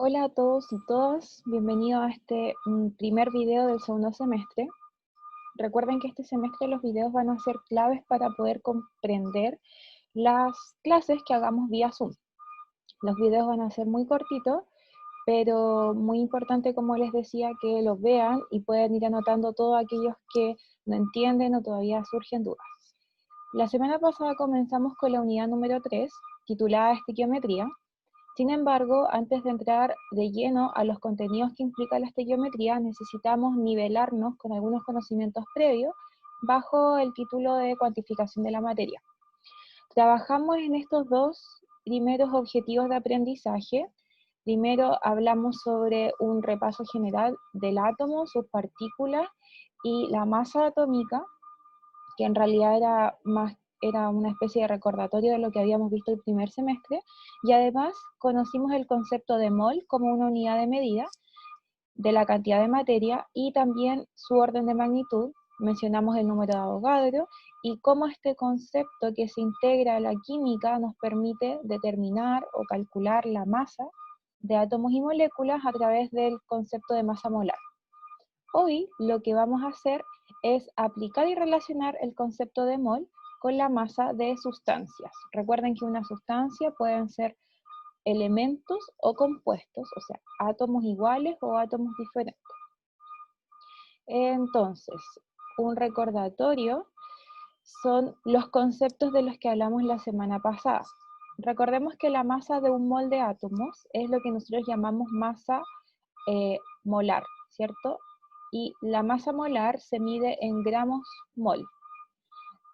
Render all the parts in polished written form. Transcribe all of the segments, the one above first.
Hola a todos y todas, bienvenidos a este primer video del segundo semestre. Recuerden que este semestre los videos van a ser claves para poder comprender las clases que hagamos vía Zoom. Los videos van a ser muy cortitos, pero muy importante, como les decía, que los vean y pueden ir anotando todos aquellos que no entienden o todavía surgen dudas. La semana pasada comenzamos con la unidad número 3, titulada Estequiometría. Sin embargo, antes de entrar de lleno a los contenidos que implica la estequiometría, necesitamos nivelarnos con algunos conocimientos previos bajo el título de cuantificación de la materia. Trabajamos en estos dos primeros objetivos de aprendizaje. Primero hablamos sobre un repaso general del átomo, sus partículas y la masa atómica, que en realidad era una especie de recordatorio de lo que habíamos visto el primer semestre, y además conocimos el concepto de mol como una unidad de medida de la cantidad de materia y también su orden de magnitud. Mencionamos el número de Avogadro y cómo este concepto que se integra a la química nos permite determinar o calcular la masa de átomos y moléculas a través del concepto de masa molar. Hoy lo que vamos a hacer es aplicar y relacionar el concepto de mol con la masa de sustancias. Recuerden que una sustancia pueden ser elementos o compuestos, o sea, átomos iguales o átomos diferentes. Entonces, un recordatorio son los conceptos de los que hablamos la semana pasada. Recordemos que la masa de un mol de átomos es lo que nosotros llamamos masa molar, ¿cierto? Y la masa molar se mide en gramos mol.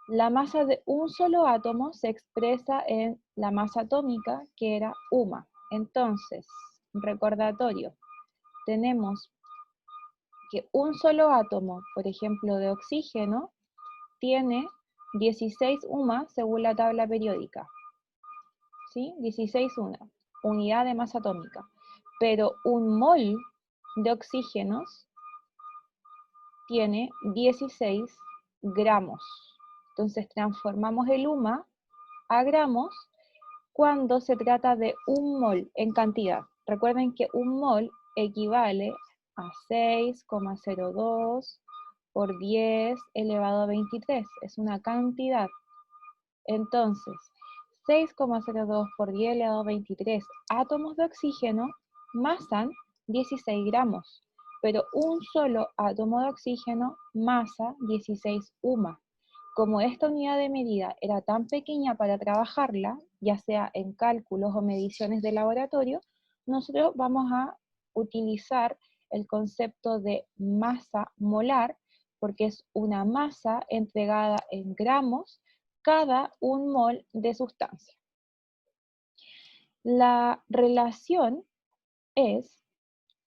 La masa de un solo átomo se expresa en la masa atómica, que era UMA. Entonces, recordatorio, tenemos que un solo átomo, por ejemplo, de oxígeno, tiene 16 UMA según la tabla periódica. ¿Sí? 16 unidad de masa atómica. Pero un mol de oxígenos tiene 16 gramos. Entonces transformamos el UMA a gramos cuando se trata de un mol en cantidad. Recuerden que un mol equivale a 6,02 por 10 elevado a 23. Es una cantidad. Entonces, 6,02 por 10 elevado a 23 átomos de oxígeno masan 16 gramos, pero un solo átomo de oxígeno masa 16 UMA. Como esta unidad de medida era tan pequeña para trabajarla, ya sea en cálculos o mediciones de laboratorio, nosotros vamos a utilizar el concepto de masa molar, porque es una masa entregada en gramos cada un mol de sustancia. La relación es: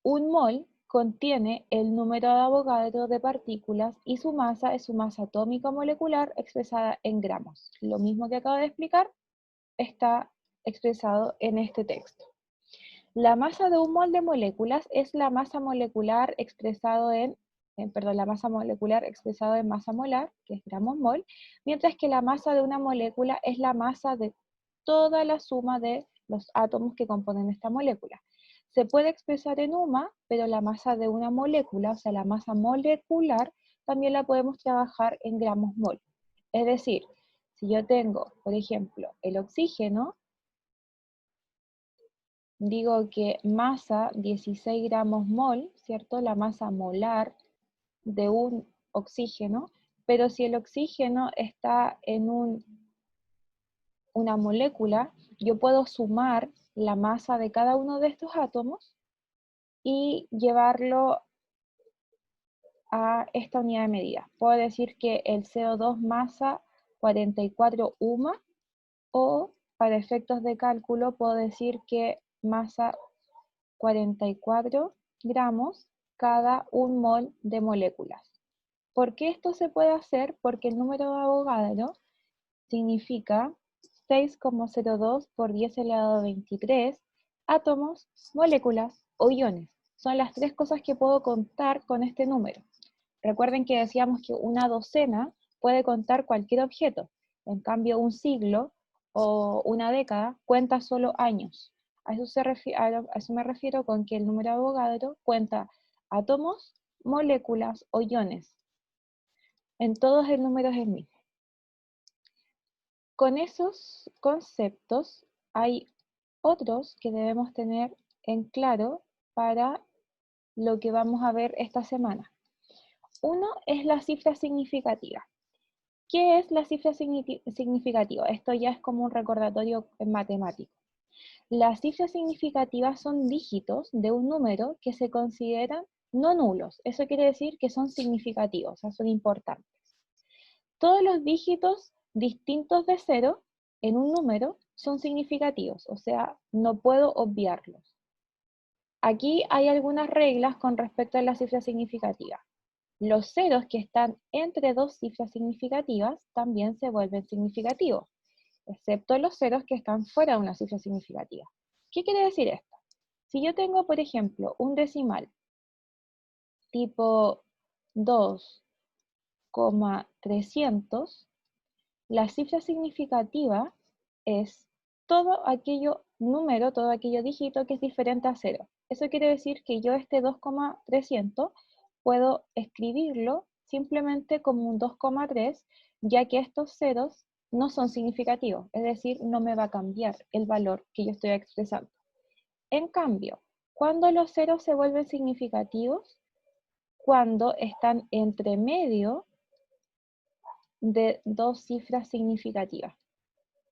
un mol contiene el número de Avogadro de partículas y su masa es su masa atómica molecular expresada en gramos. Lo mismo que acabo de explicar está expresado en este texto. La masa de un mol de moléculas es la masa molecular expresado la masa molecular expresado en masa molar, que es gramos mol, mientras que la masa de una molécula es la masa de toda la suma de los átomos que componen esta molécula. Se puede expresar en UMA, pero la masa de una molécula, o sea, la masa molecular, también la podemos trabajar en gramos mol. Es decir, si yo tengo, por ejemplo, el oxígeno, digo que masa 16 gramos mol, ¿cierto? La masa molar de un oxígeno, pero si el oxígeno está en una molécula, yo puedo sumar la masa de cada uno de estos átomos y llevarlo a esta unidad de medida. Puedo decir que el CO2 masa 44 UMA, o para efectos de cálculo puedo decir que masa 44 gramos cada un mol de moléculas. ¿Por qué esto se puede hacer? Porque el número de Avogadro significa 6,02 por 10 elevado a 23 átomos, moléculas o iones. Son las tres cosas que puedo contar con este número. Recuerden que decíamos que una docena puede contar cualquier objeto. En cambio, un siglo o una década cuenta solo años. A eso me refiero con que el número de Avogadro cuenta átomos, moléculas o iones. En todos el número es el mismo. Con esos conceptos hay otros que debemos tener en claro para lo que vamos a ver esta semana. Uno es la cifra significativa. ¿Qué es la cifra significativa? Esto ya es como un recordatorio matemático. Las cifras significativas son dígitos de un número que se consideran no nulos. Eso quiere decir que son significativos, o sea, son importantes. Todos los dígitos distintos de 0 en un número son significativos, o sea, no puedo obviarlos. Aquí hay algunas reglas con respecto a la cifra significativa. Los ceros que están entre dos cifras significativas también se vuelven significativos, excepto los ceros que están fuera de una cifra significativa. ¿Qué quiere decir esto? Si yo tengo, por ejemplo, un decimal tipo 2,300, la cifra significativa es todo aquello número, todo aquello dígito que es diferente a 0. Eso quiere decir que yo este 2,300 puedo escribirlo simplemente como un 2,3, ya que estos ceros no son significativos, es decir, no me va a cambiar el valor que yo estoy expresando. En cambio, ¿cuándo los ceros se vuelven significativos? Cuando están entre medio de dos cifras significativas.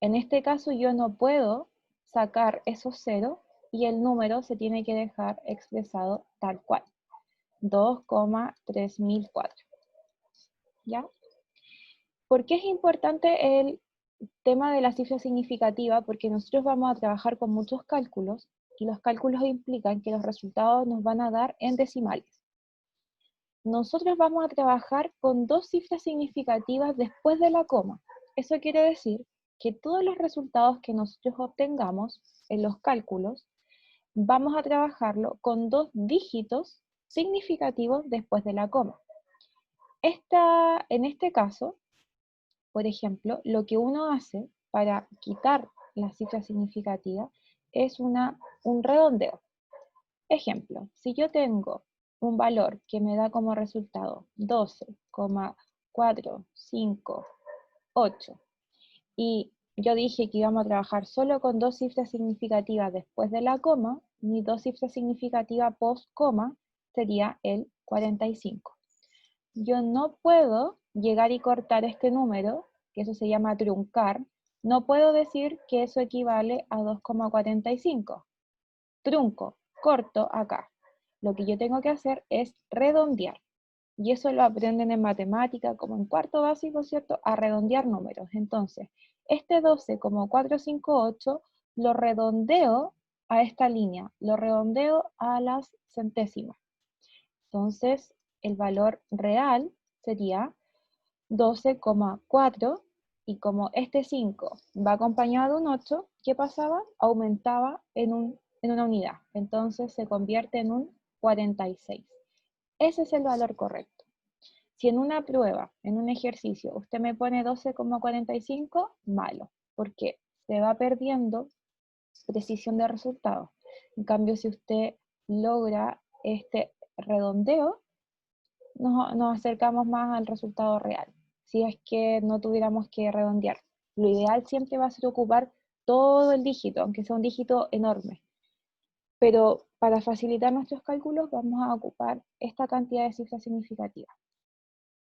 En este caso yo no puedo sacar esos ceros y el número se tiene que dejar expresado tal cual. 2,3004. ¿Ya? ¿Por qué es importante el tema de la cifra significativa? Porque nosotros vamos a trabajar con muchos cálculos y los cálculos implican que los resultados nos van a dar en decimales. Nosotros vamos a trabajar con dos cifras significativas después de la coma. Eso quiere decir que todos los resultados que nosotros obtengamos en los cálculos, vamos a trabajarlo con dos dígitos significativos después de la coma. En este caso, por ejemplo, lo que uno hace para quitar la cifra significativa es un redondeo. Ejemplo, si yo tengo un valor que me da como resultado 12,458 y yo dije que íbamos a trabajar solo con dos cifras significativas después de la coma, mi dos cifras significativas post coma sería el 45. Yo no puedo llegar y cortar este número, que eso se llama truncar, no puedo decir que eso equivale a 2,45. Trunco, corto acá. Lo que yo tengo que hacer es redondear. Y eso lo aprenden en matemática, como en cuarto básico, ¿cierto? A redondear números. Entonces, este 12,458 lo redondeo a esta línea, lo redondeo a las centésimas. Entonces, el valor real sería 12,4 y como este 5 va acompañado de un 8, ¿qué pasaba? Aumentaba en una unidad. Entonces se convierte en un 46. Ese es el valor correcto. Si en una prueba, en un ejercicio, usted me pone 12,45, malo. ¿Por qué? Se va perdiendo precisión de resultado. En cambio, si usted logra este redondeo, nos acercamos más al resultado real. Si es que no tuviéramos que redondear. Lo ideal siempre va a ser ocupar todo el dígito, aunque sea un dígito enorme. Pero para facilitar nuestros cálculos vamos a ocupar esta cantidad de cifras significativas.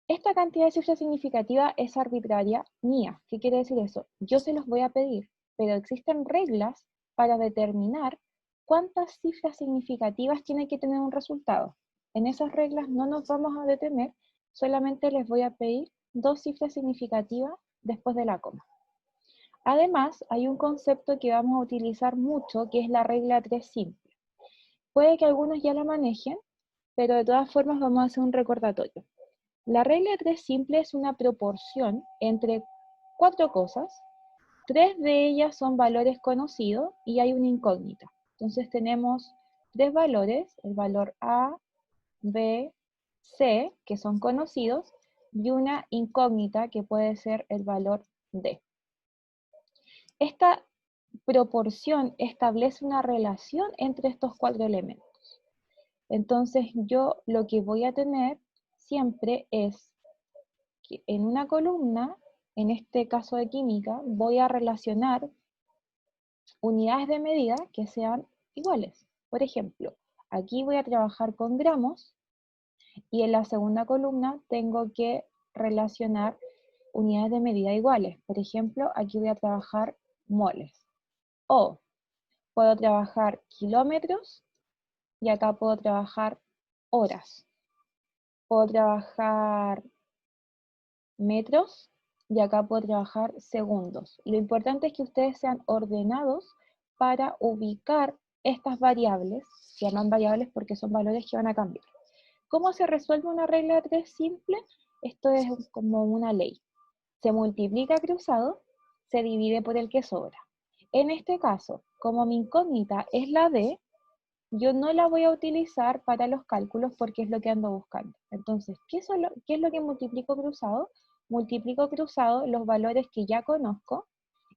Esta cantidad de cifras significativas es arbitraria mía. ¿Qué quiere decir eso? Yo se los voy a pedir, pero existen reglas para determinar cuántas cifras significativas tiene que tener un resultado. En esas reglas no nos vamos a detener, solamente les voy a pedir dos cifras significativas después de la coma. Además, hay un concepto que vamos a utilizar mucho, que es la regla 3 simple. Puede que algunos ya la manejen, pero de todas formas vamos a hacer un recordatorio. La regla 3 simple es una proporción entre cuatro cosas. Tres de ellas son valores conocidos y hay una incógnita. Entonces tenemos tres valores, el valor A, B, C, que son conocidos, y una incógnita que puede ser el valor D. Esta proporción establece una relación entre estos 4 elementos. Entonces yo lo que voy a tener siempre es que en una columna, en este caso de química, voy a relacionar unidades de medida que sean iguales. Por ejemplo, aquí voy a trabajar con gramos y en la segunda columna tengo que relacionar unidades de medida iguales. Por ejemplo, aquí voy a trabajar moles. O puedo trabajar kilómetros y acá puedo trabajar horas. Puedo trabajar metros y acá puedo trabajar segundos. Lo importante es que ustedes sean ordenados para ubicar estas variables, se llaman variables porque son valores que van a cambiar. ¿Cómo se resuelve una regla de 3 simple? Esto es como una ley. Se multiplica cruzado, se divide por el que sobra. En este caso, como mi incógnita es la D, yo no la voy a utilizar para los cálculos porque es lo que ando buscando. Entonces, ¿qué es lo que multiplico cruzado? Multiplico cruzado los valores que ya conozco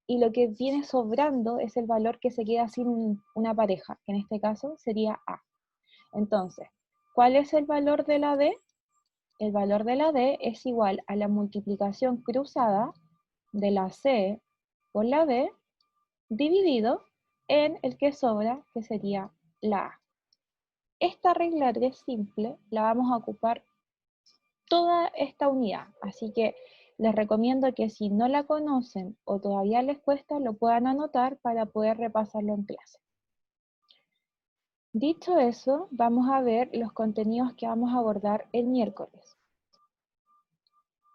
y lo que viene sobrando es el valor que se queda sin una pareja, que en este caso sería A. Entonces, ¿cuál es el valor de la D? El valor de la D es igual a la multiplicación cruzada de la C por la D dividido en el que sobra, que sería la A. Esta regla 3 simple la vamos a ocupar toda esta unidad, así que les recomiendo que si no la conocen o todavía les cuesta, lo puedan anotar para poder repasarlo en clase. Dicho eso, vamos a ver los contenidos que vamos a abordar el miércoles.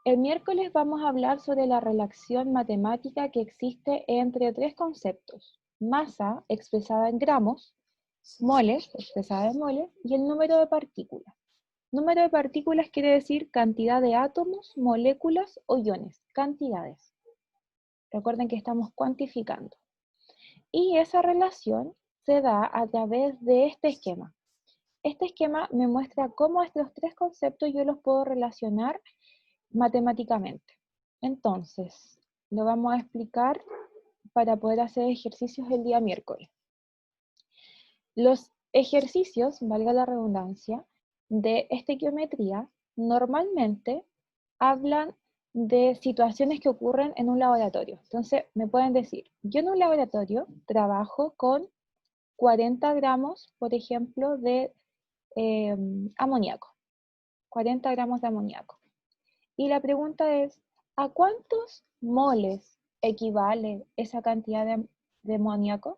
El miércoles vamos a hablar sobre la relación matemática que existe entre 3 conceptos: masa, expresada en gramos, moles, expresada en moles, y el número de partículas. Número de partículas quiere decir cantidad de átomos, moléculas o iones, cantidades. Recuerden que estamos cuantificando. Y esa relación se da a través de este esquema. Este esquema me muestra cómo estos 3 conceptos yo los puedo relacionar matemáticamente. Entonces, lo vamos a explicar para poder hacer ejercicios el día miércoles. Los ejercicios, valga la redundancia, de estequiometría normalmente hablan de situaciones que ocurren en un laboratorio. Entonces, me pueden decir, yo en un laboratorio trabajo con 40 gramos, por ejemplo, de amoníaco. 40 gramos de amoníaco. Y la pregunta es, ¿a cuántos moles equivale esa cantidad de amoníaco?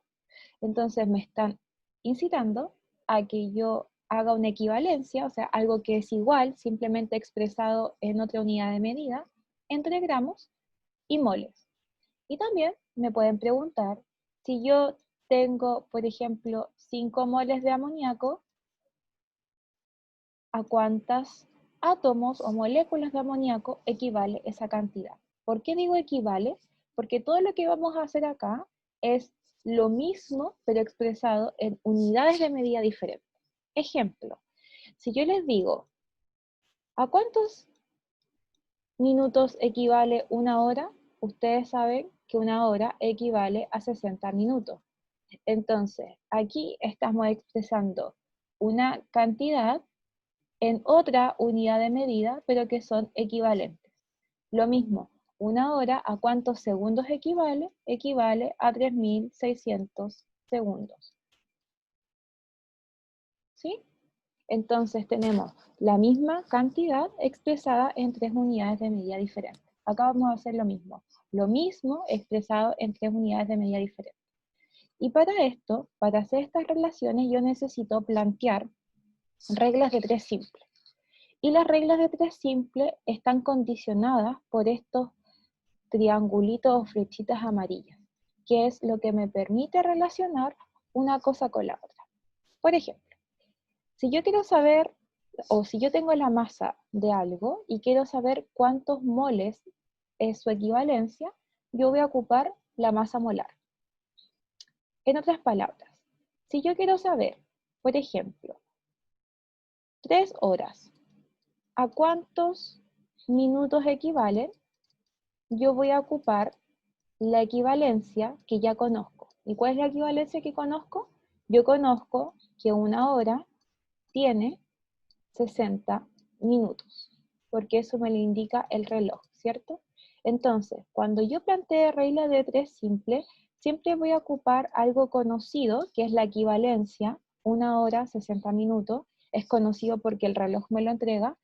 Entonces me están incitando a que yo haga una equivalencia, o sea, algo que es igual, simplemente expresado en otra unidad de medida, entre gramos y moles. Y también me pueden preguntar, si yo tengo, por ejemplo, 5 moles de amoníaco, ¿a cuántas átomos o moléculas de amoníaco equivale esa cantidad? ¿Por qué digo equivale? Porque todo lo que vamos a hacer acá es lo mismo, pero expresado en unidades de medida diferentes. Ejemplo, si yo les digo, ¿a cuántos minutos equivale una hora? Ustedes saben que una hora equivale a 60 minutos. Entonces, aquí estamos expresando una cantidad en otra unidad de medida, pero que son equivalentes. Lo mismo, una hora, ¿a cuántos segundos equivale? Equivale a 3600 segundos. ¿Sí? Entonces tenemos la misma cantidad expresada en 3 unidades de medida diferentes. Acá vamos a hacer lo mismo expresado en 3 unidades de medida diferentes. Y para esto, para hacer estas relaciones, yo necesito plantear reglas de 3 simples. Y las reglas de 3 simples están condicionadas por estos triangulitos o flechitas amarillas, que es lo que me permite relacionar una cosa con la otra. Por ejemplo, si yo quiero saber, o si yo tengo la masa de algo y quiero saber cuántos moles es su equivalencia, yo voy a ocupar la masa molar. En otras palabras, si yo quiero saber, por ejemplo, 3 horas, ¿a cuántos minutos equivalen? Yo voy a ocupar la equivalencia que ya conozco. ¿Y cuál es la equivalencia que conozco? Yo conozco que una hora tiene 60 minutos, porque eso me lo indica el reloj, ¿cierto? Entonces, cuando yo plantee regla de 3 simple, siempre voy a ocupar algo conocido, que es la equivalencia, una hora, 60 minutos, es conocido porque el reloj me lo entrega,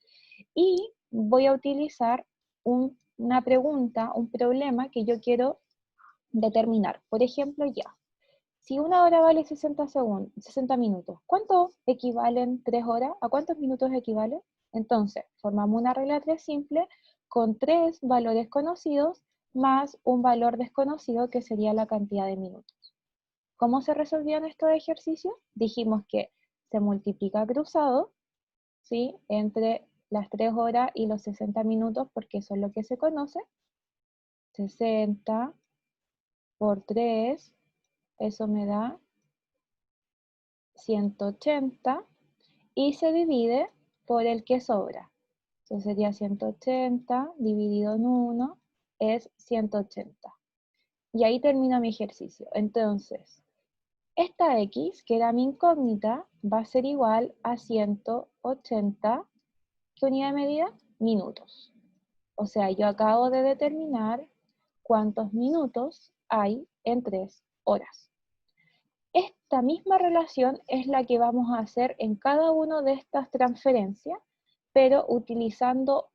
y voy a utilizar una pregunta, un problema que yo quiero determinar. Por ejemplo, ya, si una hora vale 60 minutos, ¿cuánto equivalen 3 horas? ¿A cuántos minutos equivale? Entonces, formamos una regla de 3 simple con 3 valores conocidos más un valor desconocido que sería la cantidad de minutos. ¿Cómo se resolvían estos ejercicios? Dijimos que se multiplica cruzado, ¿sí?, entre las 3 horas y los 60 minutos, porque eso es lo que se conoce. 60 por 3, eso me da 180, y se divide por el que sobra. Entonces sería 180 dividido en 1 es 180. Y ahí termina mi ejercicio. Entonces, esta x, que era mi incógnita, va a ser igual a 180, ¿qué unidad de medida? Minutos. O sea, yo acabo de determinar cuántos minutos hay en 3 horas. Esta misma relación es la que vamos a hacer en cada una de estas transferencias, pero utilizando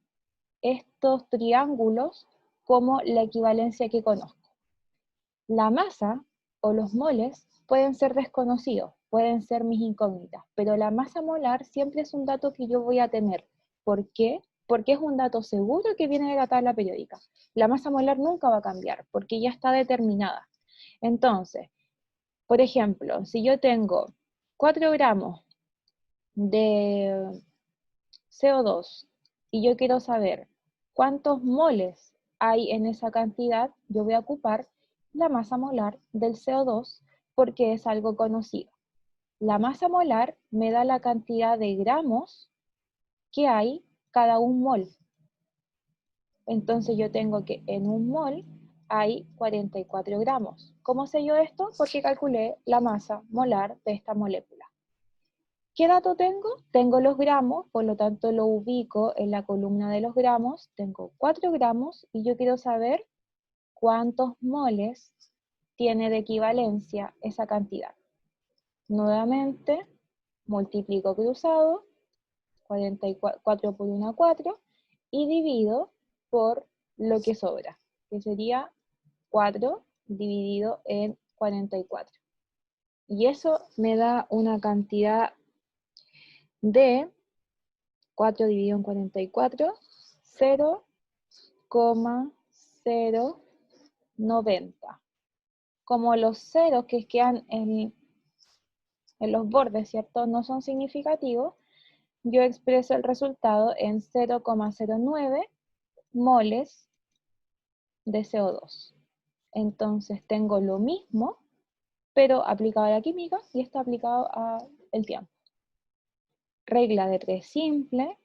estos triángulos como la equivalencia que conozco. La masa o los moles pueden ser desconocidos, pueden ser mis incógnitas, pero la masa molar siempre es un dato que yo voy a tener. ¿Por qué? Porque es un dato seguro que viene de la tabla periódica. La masa molar nunca va a cambiar, porque ya está determinada. Entonces, por ejemplo, si yo tengo 4 gramos de CO2 y yo quiero saber cuántos moles hay en esa cantidad, yo voy a ocupar la masa molar del CO2 porque es algo conocido. La masa molar me da la cantidad de gramos que hay cada un mol. Entonces yo tengo que en un mol hay 44 gramos. ¿Cómo sé yo esto? Porque calculé la masa molar de esta molécula. ¿Qué dato tengo? Tengo los gramos, por lo tanto lo ubico en la columna de los gramos. Tengo 4 gramos y yo quiero saber cuántos moles tiene de equivalencia esa cantidad. Nuevamente, multiplico cruzado, 44 por 1, 4, y divido por lo que sobra, que sería 4 dividido en 44. Y eso me da una cantidad de 4 dividido en 44, 0,090. Como los ceros que quedan en los bordes, ¿cierto?, no son significativos, yo expreso el resultado en 0,09 moles de CO2. Entonces tengo lo mismo, pero aplicado a la química y está aplicado al tiempo. Regla de 3 simple,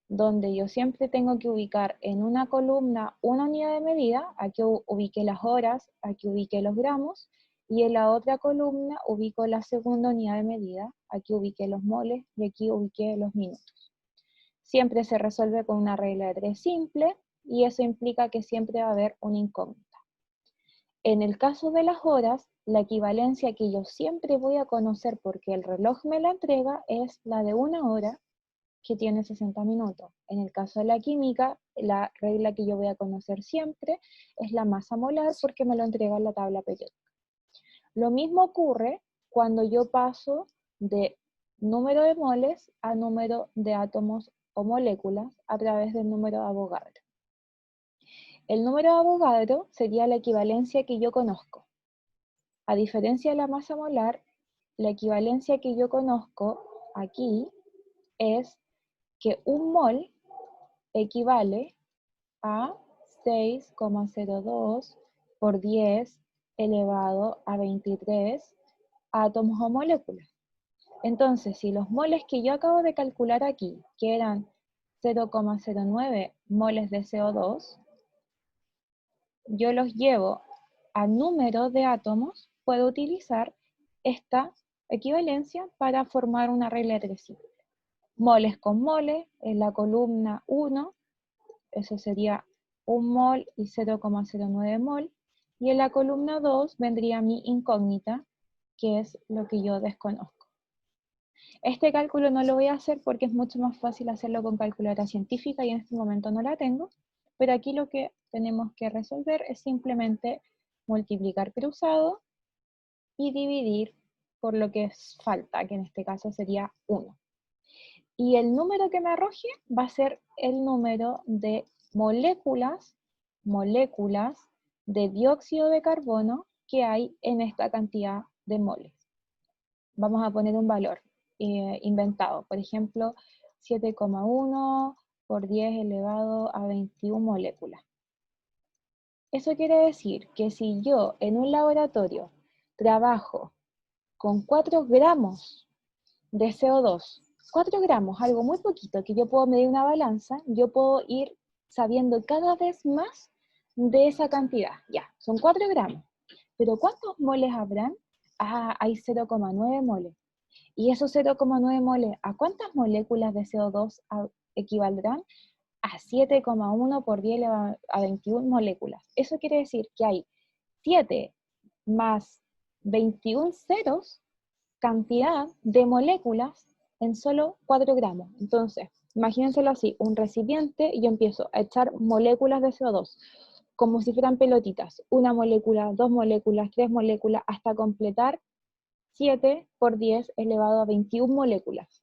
donde yo siempre tengo que ubicar en una columna una unidad de medida, aquí ubiqué las horas, aquí ubiqué los gramos, y en la otra columna ubico la segunda unidad de medida, aquí ubiqué los moles y aquí ubiqué los minutos. Siempre se resuelve con una regla de 3 simple, y eso implica que siempre va a haber una incógnita. En el caso de las horas, la equivalencia que yo siempre voy a conocer porque el reloj me la entrega es la de una hora, que tiene 60 minutos. En el caso de la química, la regla que yo voy a conocer siempre es la masa molar porque me lo entrega en la tabla periódica. Lo mismo ocurre cuando yo paso de número de moles a número de átomos o moléculas a través del número de Avogadro. El número de Avogadro sería la equivalencia que yo conozco. A diferencia de la masa molar, la equivalencia que yo conozco aquí es que un mol equivale a 6,02 por 10 elevado a 23 átomos o moléculas. Entonces, si los moles que yo acabo de calcular aquí, que eran 0,09 moles de CO2, yo los llevo a número de átomos, puedo utilizar esta equivalencia para formar una regla de tres simples. Moles con moles, en la columna 1, eso sería 1 mol y 0,09 mol, y en la columna 2 vendría mi incógnita, que es lo que yo desconozco. Este cálculo no lo voy a hacer porque es mucho más fácil hacerlo con calculadora científica y en este momento no la tengo, pero aquí lo que tenemos que resolver es simplemente multiplicar cruzado y dividir por lo que falta, que en este caso sería 1. Y el número que me arroje va a ser el número de moléculas de dióxido de carbono que hay en esta cantidad de moles. Vamos a poner un valor inventado, por ejemplo, 7,1 por 10 elevado a 21 moléculas. Eso quiere decir que si yo en un laboratorio trabajo con 4 gramos de CO2, 4 gramos, algo muy poquito que yo puedo medir una balanza, yo puedo ir sabiendo cada vez más de esa cantidad. Ya, son 4 gramos. Pero ¿cuántos moles habrán? Ah, hay 0,9 moles. ¿Y esos 0,9 moles a cuántas moléculas de CO2 equivaldrán? A 7,1 por 10 a 21 moléculas. Eso quiere decir que hay 7 más 21 ceros cantidad de moléculas en solo 4 gramos. Entonces, imagínenselo así, un recipiente y yo empiezo a echar moléculas de CO2, como si fueran pelotitas, una molécula, 2 moléculas, 3 moléculas, hasta completar 7 por 10 elevado a 21 moléculas.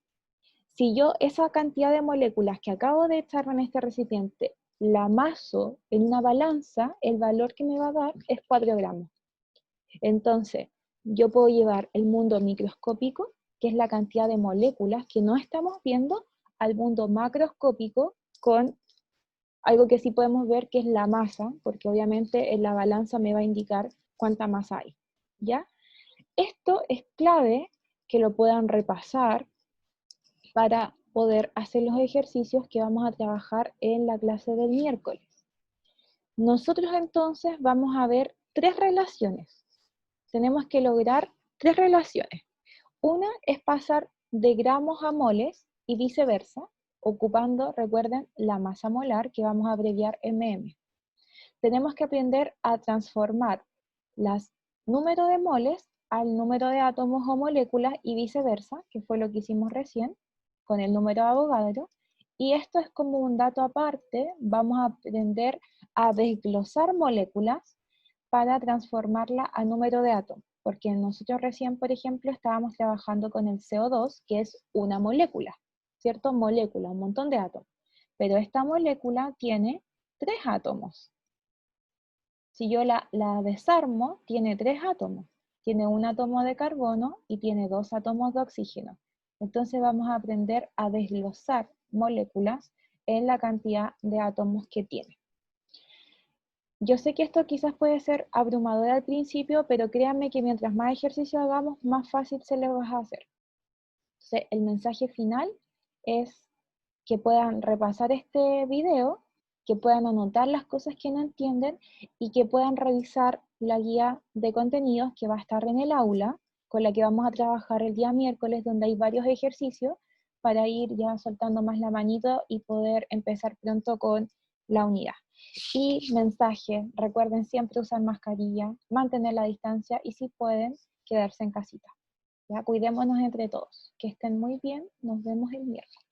Si yo esa cantidad de moléculas que acabo de echar en este recipiente la amaso en una balanza, el valor que me va a dar es 4 gramos. Entonces, yo puedo llevar el mundo microscópico, que es la cantidad de moléculas que no estamos viendo, al mundo macroscópico con algo que sí podemos ver, que es la masa, porque obviamente en la balanza me va a indicar cuánta masa hay, ¿ya? Esto es clave que lo puedan repasar para poder hacer los ejercicios que vamos a trabajar en la clase del miércoles. Nosotros entonces vamos a ver 3 relaciones. Tenemos que lograr 3 relaciones. Una es pasar de gramos a moles y viceversa, ocupando, recuerden, la masa molar, que vamos a abreviar MM. Tenemos que aprender a transformar las número de moles al número de átomos o moléculas y viceversa, que fue lo que hicimos recién con el número de Avogadro. Y esto es como un dato aparte, vamos a aprender a desglosar moléculas para transformarla a número de átomos, porque nosotros recién, por ejemplo, estábamos trabajando con el CO2, que es una molécula, ¿cierto? Molécula, un montón de átomos. Pero esta molécula tiene 3 átomos. Si yo la desarmo, tiene 3 átomos. Tiene un átomo de carbono y tiene 2 átomos de oxígeno. Entonces vamos a aprender a desglosar moléculas en la cantidad de átomos que tiene. Yo sé que esto quizás puede ser abrumador al principio, pero créanme que mientras más ejercicio hagamos, más fácil se les va a hacer. Entonces, el mensaje final es que puedan repasar este video, que puedan anotar las cosas que no entienden y que puedan revisar la guía de contenidos que va a estar en el aula, con la que vamos a trabajar el día miércoles, donde hay varios ejercicios para ir ya soltando más la manito y poder empezar pronto con la unidad. Y mensaje, recuerden siempre usar mascarilla, mantener la distancia y si pueden, quedarse en casita. Ya, cuidémonos entre todos. Que estén muy bien, nos vemos el miércoles.